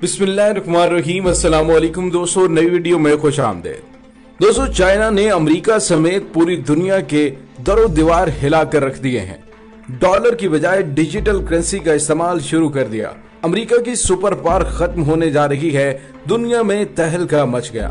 बिस्मिल्लाहिर्रहमानिर्रहीम। अस्सलाम वालेकुम दोस्तों, नई वीडियो में खुश आमदीद। दोस्तों, चाइना ने अमेरिका समेत पूरी दुनिया के दरो दीवार हिला कर रख दिए हैं। डॉलर की बजाय डिजिटल करेंसी का इस्तेमाल शुरू कर दिया। अमेरिका की सुपर पावर खत्म होने जा रही है, दुनिया में तहलका मच गया।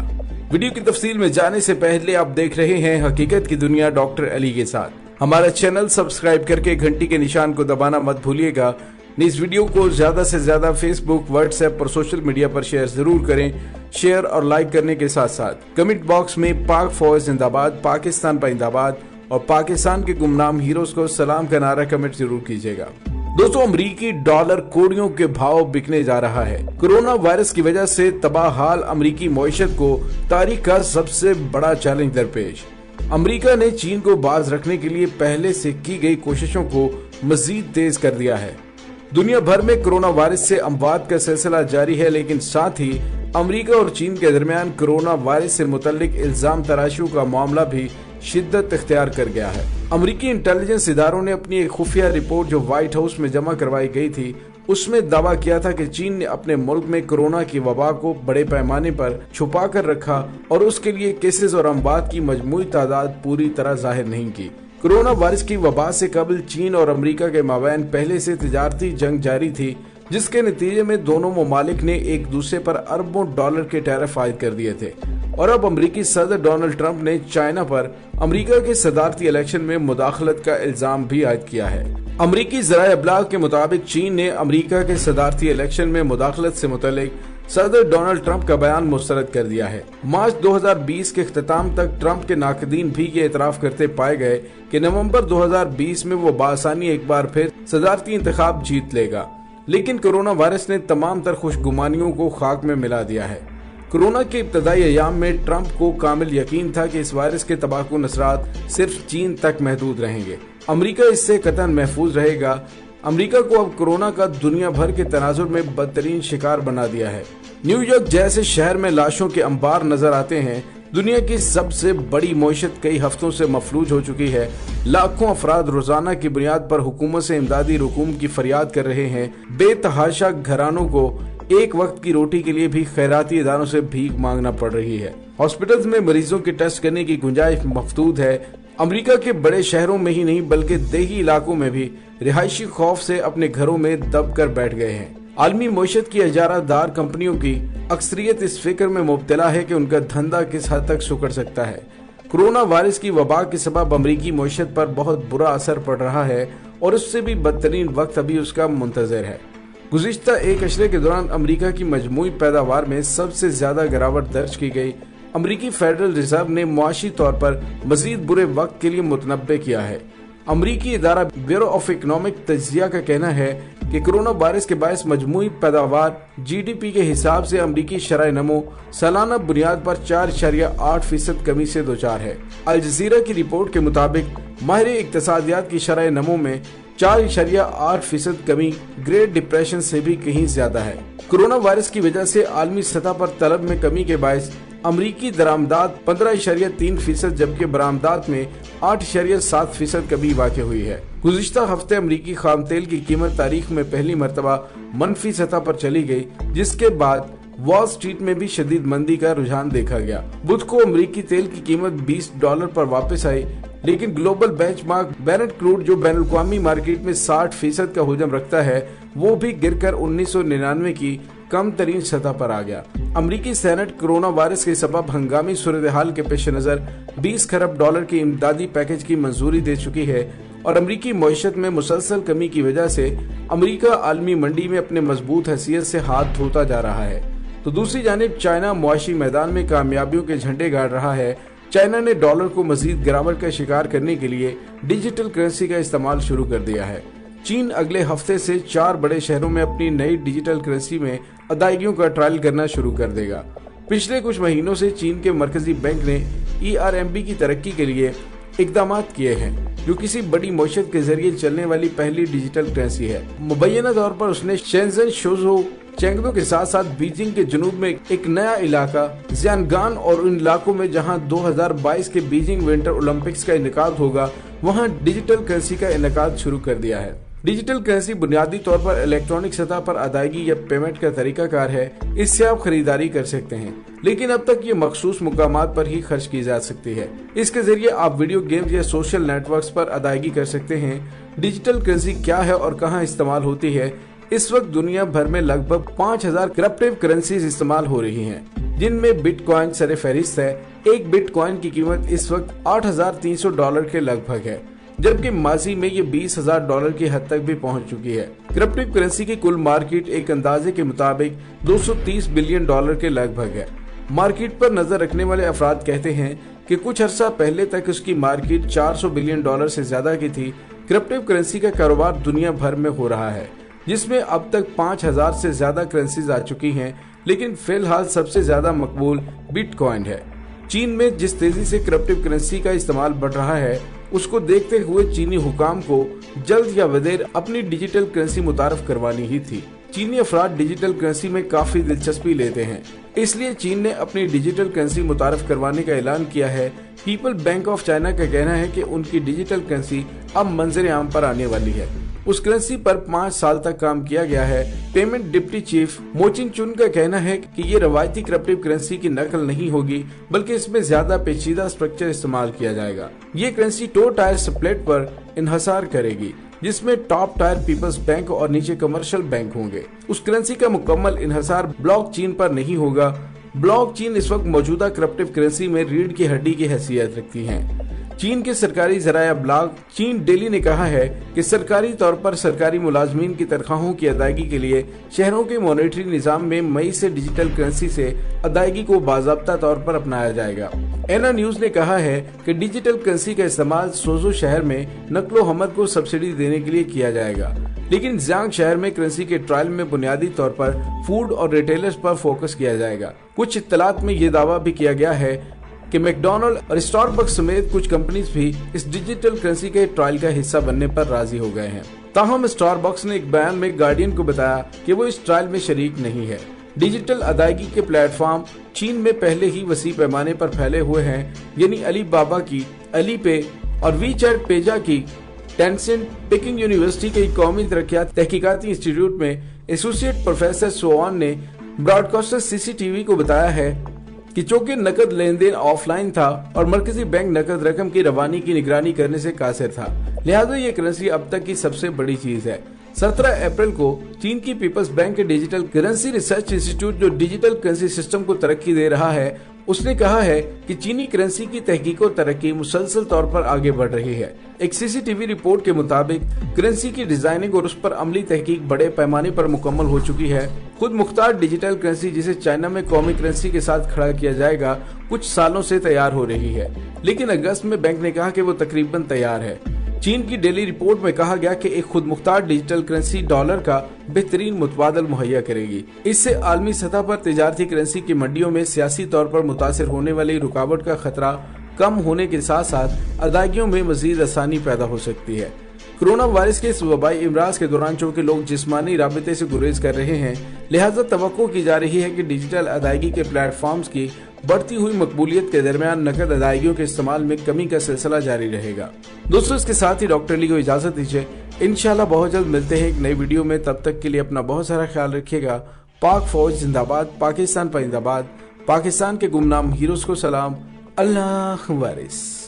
वीडियो की तफसील में जाने से पहले आप देख रहे हैं हकीकत की दुनिया डॉक्टर अली के साथ। हमारा चैनल सब्सक्राइब करके घंटी के निशान को दबाना मत भूलिएगा। इस वीडियो को ज्यादा से ज्यादा फेसबुक, व्हाट्सएप और सोशल मीडिया पर शेयर जरूर करें। शेयर और लाइक करने के साथ साथ कमेंट बॉक्स में पाक फौज जिंदाबाद, पाकिस्तान जिंदाबाद और पाकिस्तान के गुमनाम हीरोज को सलाम का नारा कमेंट जरूर कीजिएगा। दोस्तों, अमरीकी डॉलर कोड़ियों के भाव बिकने जा रहा है। कोरोना वायरस की वजह से तबाह हाल अमरीकी मईशत को तारीख का सबसे बड़ा चैलेंज दरपेश। अमरीका ने चीन को बाज रखने के लिए पहले से की गई कोशिशों को मजीद तेज कर दिया है। दुनिया भर में कोरोना वायरस से अमवात का सिलसिला जारी है, लेकिन साथ ही अमेरिका और चीन के दरमियान कोरोना वायरस से मुतल्लिक इल्जाम तराशियों का मामला भी शिद्दत इख्तियार कर गया है। अमेरिकी इंटेलिजेंस इदारों ने अपनी एक खुफिया रिपोर्ट जो व्हाइट हाउस में जमा करवाई गई थी, उसमें दावा किया था कि चीन ने अपने मुल्क में कोरोना की वबा को बड़े पैमाने पर छुपा कर रखा और उसके लिए केसेस और अमवात की मजमूई तादाद पूरी तरह जाहिर नहीं की। कोरोना वायरस की वबा से कबल चीन और अमेरिका के माबैन पहले से तिजारती जंग जारी थी, जिसके नतीजे में दोनों ममालिक ने एक दूसरे पर अरबों डॉलर के टैरिफ आयद कर दिए थे। और अब अमेरिकी सदर डोनाल्ड ट्रंप ने चाइना पर अमेरिका के सदारती इलेक्शन में मुदाखलत का इल्जाम भी आयद किया है। अमेरिकी ज़राए अबलाग के मुताबिक चीन ने अमेरिका के सदारती इलेक्शन में मुदाखलत से मुतल्लिक सदर डोनाल्ड ट्रंप का बयान मुस्तरद कर दिया है। मार्च 2020 के अख्ताम तक ट्रंप के नाकदीन भी ये एतराफ करते पाए गए कि नवंबर 2020 में वो बासानी एक बार फिर सदारती इंतखाब जीत लेगा, लेकिन कोरोना वायरस ने तमाम तर खुशगुमानियों को खाक में मिला दिया है। कोरोना के इब्तदाई अयाम में ट्रंप को कामिल यकीन था कि इस वायरस के तबाहकुन असरात सिर्फ चीन तक महदूद रहेंगे, अमेरिका इससे कतई महफूज रहेगा। अमेरिका को अब कोरोना का दुनिया भर के तनाजुर में बदतरीन शिकार बना दिया है। न्यूयॉर्क जैसे शहर में लाशों के अंबार नजर आते हैं। दुनिया की सबसे बड़ी मईशत कई हफ्तों से मफलूज हो चुकी है। लाखों अफराद रोजाना की बुनियाद पर हुकूमत से इमदादी रकूम की फरियाद कर रहे हैं। बेतहाशा घरानों को एक वक्त की रोटी के लिए भी खैराती इदारों से भीख मांगना पड़ रही है। हॉस्पिटल्स में मरीजों के टेस्ट करने की गुंजाइश मफदूद है। अमेरिका के बड़े शहरों में ही नहीं बल्कि देही इलाकों में भी रिहायशी खौफ से अपने घरों में दब कर बैठ गए हैं। आलमी मईशत की इजारादार कंपनियों की अक्सरियत इस फिक्र में मुब्तला है कि उनका धंधा किस हद तक सुकड़ सकता है। कोरोना वायरस की वबा के सबब अमेरिकी मईशत पर बहुत बुरा असर पड़ रहा है और उससे भी बदतरीन वक्त अभी उसका मुंतजर है। गुज़िश्ता एक अशरे के दौरान अमेरिका की मजमूई पैदावार में सबसे ज्यादा गिरावट दर्ज की गई। अमेरिकी फेडरल रिजर्व ने मुआशी तौर पर मजीद बुरे वक्त के लिए मुतनब्बे किया है। अमेरिकी इदारा ब्यूरो ऑफ इकोनॉमिक तज्जिया का कहना है कि कोरोना वायरस के बायस मजमूई पैदावार GDP के हिसाब से अमेरिकी शरह नमो सालाना बुनियाद पर 4.8% कमी से दोचार है। अल जजीरा की रिपोर्ट के मुताबिक माहिर इक्तिसादियात की शरह नमो में 4.8% कमी ग्रेट डिप्रेशन से भी कहीं ज्यादा है। कोरोना वायरस की वजह से आलमी सतह पर तलब में कमी के बायस अमरीकी दरामदात 15.3%, जबकि बरामदात में 8.7% कमी वाक़ हुई है। गुज़िश्ता हफ्ते अमरीकी खाम तेल की कीमत तारीख में पहली मरतबा मनफी सतह पर चली गई, जिसके बाद वॉल स्ट्रीट में भी शदीद मंदी का रुझान देखा गया। बुध को अमरीकी तेल की कीमत $20 पर वापस आई, लेकिन ग्लोबल बेंचमार्क ब्रेंट क्रूड जो बैनुल-अक़वामी मार्केट में 60% का हुजम रखता है, वो भी गिरकर 1999 की कम तरीन सतह पर आ गया। अमरीकी सेनेट कोरोना वायरस के सबब हंगामी सूरत हाल के पेश नजर $20 खरब के इमदादी पैकेज की मंजूरी दे चुकी है और अमरीकी मईशत में मुसलसल कमी की वजह से अमरीका आलमी मंडी में अपने मजबूत हैसियत से हाथ धोता जा रहा है। तो दूसरी जानिब चाइना मुआशी मैदान में कामयाबियों के झंडे गाड़ रहा है। चाइना ने डॉलर को मजीद गिरावट का शिकार करने के लिए डिजिटल करेंसी का इस्तेमाल शुरू कर दिया है। चीन अगले हफ्ते से 4 बड़े शहरों में अपनी नई डिजिटल करेंसी में अदायगियों का ट्रायल करना शुरू कर देगा। पिछले कुछ महीनों से चीन के मरकजी बैंक ने ERMB की तरक्की के लिए इकदाम किए हैं, जो किसी बड़ी मईशत के जरिए चलने वाली पहली डिजिटल करेंसी है। मुबैना तौर पर उसने शेंजन, शोजो, चेंगदो के साथ साथ बीजिंग के जुनूब में एक नया इलाका जियानगान और उन इलाकों में जहां 2022 के बीजिंग विंटर ओलंपिक्स का इनेकाद होगा, वहां डिजिटल करेंसी का इनेकाद शुरू कर दिया है। डिजिटल करेंसी बुनियादी तौर पर इलेक्ट्रॉनिक सतह पर अदायगी या पेमेंट का तरीकाकार है। इससे आप खरीदारी कर सकते हैं, लेकिन अब तक ये मखसूस मुकामात पर ही खर्च की जा सकती है। इसके जरिए आप वीडियो गेम्स या सोशल नेटवर्क्स पर अदायगी कर सकते हैं। डिजिटल करेंसी क्या है और कहां इस्तेमाल होती है? इस वक्त दुनिया भर में लगभग 5000 क्रिप्टो करेंसीज इस्तेमाल हो रही हैं, जिनमें बिटकॉइन सरफहरिस्त है। एक बिटकॉइन की कीमत इस वक्त $8,300 के लगभग है, जबकि माजी में ये $20,000 की हद तक भी पहुंच चुकी है। क्रिप्टो करेंसी की कुल मार्केट एक अंदाजे के मुताबिक $230 बिलियन के लगभग है। मार्केट पर नजर रखने वाले अफराद कहते हैं कि कुछ अर्सा पहले तक उसकी मार्केट $400 बिलियन से ज्यादा की थी। क्रिप्टो करेंसी का कारोबार दुनिया भर में हो रहा है, जिसमें अब तक 5000 से ज्यादा करेंसीज आ चुकी हैं, लेकिन फिलहाल सबसे ज्यादा मकबूल बिटकॉइन है। चीन में जिस तेजी से क्रिप्टो करेंसी का इस्तेमाल बढ़ रहा है, उसको देखते हुए चीनी हुकाम को जल्द या बदेर अपनी डिजिटल करेंसी मुतारफ करवानी ही थी। चीनी अफराद डिजिटल करेंसी में काफी दिलचस्पी लेते हैं, इसलिए चीन ने अपनी डिजिटल करेंसी मुतारफ करवाने का ऐलान किया है। पीपल बैंक ऑफ चाइना का कहना है कि उनकी डिजिटल करेंसी अब मंजर आम पर आने वाली है। उस करेंसी पर 5 साल तक काम किया गया है। पेमेंट डिप्टी चीफ मोचिंग चुन का कहना है कि ये रवायती क्रिप्टो करेंसी की नकल नहीं होगी, बल्कि इसमें ज्यादा पेचीदा स्ट्रक्चर इस्तेमाल किया जाएगा। ये करेंसी 2 टायर स्प्लिट पर इन्हसार करेगी, जिसमें टॉप टायर पीपल्स बैंक और नीचे कमर्शियल बैंक होंगे। उस करेंसी का मुकम्मल इन्हसार ब्लॉकचेन पर नहीं होगा। ब्लॉकचेन इस वक्त मौजूदा क्रिप्टो करेंसी में रीढ़ की हड्डी की हैसियत रखती है। चीन के सरकारी जराया ब्लॉग चीन डेली ने कहा है कि सरकारी तौर पर सरकारी मुलाजमीन की तनख्वाहों की अदायगी के लिए शहरों के मॉनेटरी निजाम में मई से डिजिटल करेंसी से अदायगी को बाज़ाब्ता तौर पर अपनाया जाएगा। एना न्यूज ने कहा है कि डिजिटल करेंसी का इस्तेमाल सोजो शहर में नकलो हमल को सब्सिडी देने के लिए किया जाएगा, लेकिन जियांग शहर में करेंसी के ट्रायल में बुनियादी तौर पर फूड और रिटेलर्स पर फोकस किया जाएगा। कुछ इत्तलात में ये दावा भी किया गया है कि मैकडॉनल्ड और स्टारबक्स समेत कुछ कंपनीज भी इस डिजिटल करेंसी के ट्रायल का हिस्सा बनने पर राजी हो गए हैं। ताहम स्टारबक्स ने एक बयान में गार्डियन को बताया कि वो इस ट्रायल में शरीक नहीं है। डिजिटल अदायगी के प्लेटफॉर्म चीन में पहले ही वसी पैमाने पर फैले हुए हैं, यानी अलीबाबा की अलीपे और वीचैट पेजा की टेंसेंट। पेकिंग यूनिवर्सिटी के कौमी तरक्यात तहकीकाती इंस्टीट्यूट में एसोसिएट प्रोफेसर सोआन ने ब्रॉडकास्टर सीसीटीवी को बताया है कि चूंकि नकद लेन देन ऑफलाइन था और मरकजी बैंक नकद रकम की रवानी की निगरानी करने से कासिर था, लिहाजा ये करेंसी अब तक की सबसे बड़ी चीज है। 17 अप्रैल को चीन की पीपल्स बैंक के डिजिटल करेंसी रिसर्च इंस्टीट्यूट, जो डिजिटल करेंसी सिस्टम को तरक्की दे रहा है, उसने कहा है कि चीनी करेंसी की तहकीक और तरक्की मुसलसल तौर पर आगे बढ़ रही है। एक सीसीटीवी रिपोर्ट के मुताबिक करेंसी की डिजाइनिंग और उस पर अमली तहकीक बड़े पैमाने पर मुकम्मल हो चुकी है। खुद मुख्तार डिजिटल करेंसी, जिसे चाइना में कौमी करेंसी के साथ खड़ा किया जाएगा, कुछ सालों से तैयार हो रही है, लेकिन अगस्त में बैंक ने कहा कि वो तकरीबन तैयार है। चीन की डेली रिपोर्ट में कहा गया कि एक खुद मुख्तार डिजिटल करेंसी डॉलर का बेहतरीन मुतबादल मुहैया करेगी। इससे आलमी सतह पर तिजारती करेंसी की मंडियों में सियासी तौर पर मुतासिर होने वाली रुकावट का खतरा कम होने के साथ साथ अदायगियों में मजीद आसानी पैदा हो सकती है। कोरोना वायरस के इस वबाई इमराज के दौरान चूंकि लोग जिस्मानी राबिते से गुरेज कर रहे हैं, लिहाजा तवक्को की जा रही है कि डिजिटल अदायगी के प्लेटफॉर्म्स की बढ़ती हुई मकबूलियत के दरमियान नकद अदायगियों के इस्तेमाल में कमी का सिलसिला जारी रहेगा। दोस्तों, इसके साथ ही डॉक्टर ली को इजाजत दीजिए। इंशाल्लाह बहुत जल्द मिलते हैं एक नई वीडियो में। तब तक के लिए अपना बहुत सारा ख्याल रखिएगा। पाक फौज जिंदाबाद, पाकिस्तान परिंदाबाद, पाकिस्तान के गुमनाम हीरोज को सलाम। अल्लाह वारिस।